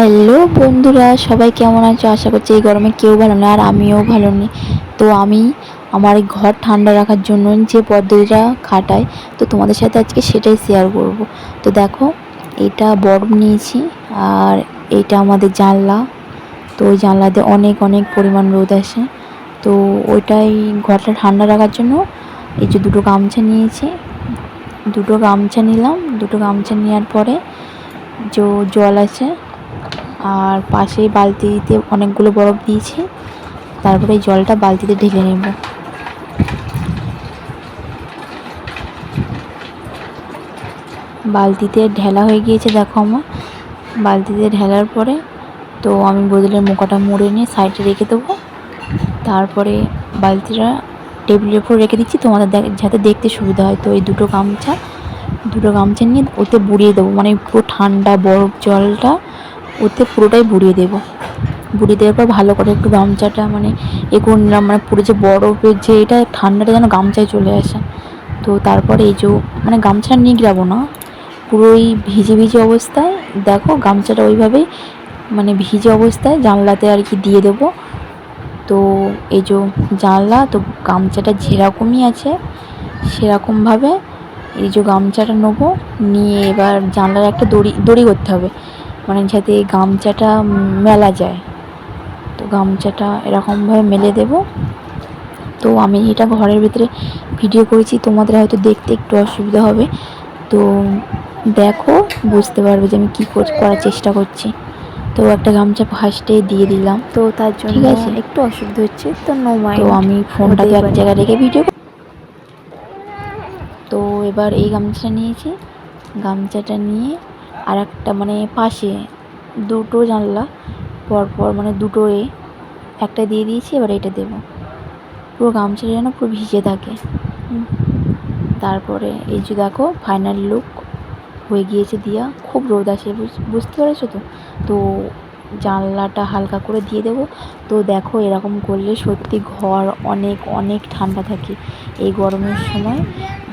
Hello বন্ধুরা, সবাই কেমন আছো? আশা করছি এই গরমে কেউ ভালো না, আর আমিও ভালো নেই। তো আমি আমার এই ঘর ঠান্ডা রাখার জন্য যে পদ্ধতিটা খাটাই, তো তোমাদের সাথে আজকে সেটাই শেয়ার করব। তো দেখো, এটা বরফ নিয়েছি, আর এইটা আমাদের জানলা। তো ওই জানলাতে অনেক অনেক পরিমাণ রোদ আসে। তো ওইটাই ঘরটা ঠান্ডা রাখার জন্য এই যে দুটো গামছা নিয়েছি। দুটো গামছা নিলাম। দুটো গামছা নেওয়ার পরে যে জল আছে, আর পাশেই বালতিতে অনেকগুলো বরফ দিয়েছি। তারপরে এই জলটা বালতিতে ঢেলে নেব। বালতিতে ঢেলা হয়ে গিয়েছে, দেখো আমার। বালতিতে ঢেলার পরে তো আমি বোতলের মুখটা মুড়ে নিয়ে সাইডে রেখে দেবো। তারপরে বালতিটা টেবিলের উপর রেখে দিচ্ছি, তোমাদের যাতে দেখতে সুবিধা হয়। তো এই দুটো গামছা নিয়ে ওতে বুড়িয়ে দেবো, মানে পুরো ঠান্ডা বরফ জলটা ওতে পুরোটাই বুড়িয়ে দেবো। বুড়িয়ে দেওয়ার পর ভালো করে একটু গামছাটা মানে করে নিলাম, মানে পুরো যে বরফের যে এটা ঠান্ডাটা যেন গামছায় চলে আসে। তো তারপরে এই যে মানে গামছাটা নিগড়াবো না, পুরোই ভিজে ভিজে অবস্থায় দেখো গামছাটা ওইভাবেই মানে ভিজে অবস্থায় জানলাতে আর কি দিয়ে দেবো। তো এই যে জানলা, তো গামছাটা যেরকমই আছে সেরকমভাবে এই যে গামছাটা নেবো, নিয়ে এবার জানলার একটা দড়ি করতে হবে, মানে যাতে গামছাটা মেলা যায়। তো গামছাটা এরকমভাবে মেলে দেব। তো আমি এটা ঘরের ভিতরে ভিডিও করেছি, তোমাদের হয়তো দেখতে একটু অসুবিধা হবে। তো দেখো, বুঝতে পারবে যে আমি কী করার চেষ্টা করছি। তো একটা গামছা ফার্স্টে দিয়ে দিলাম, তো তার জন্য ঠিক আছে একটু অসুবিধা হচ্ছে, তো নো মাইন্ড। তো আমি ফোনটাকে এক জায়গায় রেখে ভিডিও। তো এবার এই গামছাটা নিয়েছি, গামছাটা নিয়ে আর একটা মানে পাশে দুটো জানলা পরপর মানে দুটোয় একটা দিয়ে দিয়েছি। এবার এটা দেবো, পুরো গামছাটা যেন পুরো ভিজে থাকে। তারপরে এই যে দেখো ফাইনাল লুক হয়ে গিয়েছে দিয়া। খুব রোদ আসে, বুঝতে পেরেছো তো। তো জানলাটা হালকা করে দিয়ে দেবো। তো দেখো এরকম করলে সত্যি ঘর অনেক অনেক ঠান্ডা থাকে এই গরমের সময়।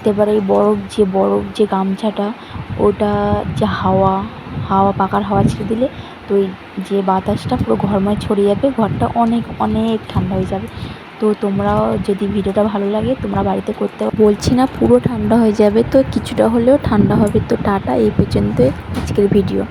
এবারে এই বরফ যে গামছাটা, ওটা যে পাকার হাওয়া ছেড়ে দিলে তো এই যে বাতাসটা পুরো ঘরময় ছড়িয়ে যাবে, ঘরটা অনেক অনেক ঠান্ডা হয়ে যাবে। তো তোমরাও যদি ভিডিওটা ভালো লাগে তোমরা বাড়িতে করতে, বলছি না পুরো ঠান্ডা হয়ে যাবে, তো কিছুটা হলেও ঠান্ডা হবে। তো টাটা, এই পর্যন্ত আজকের ভিডিও।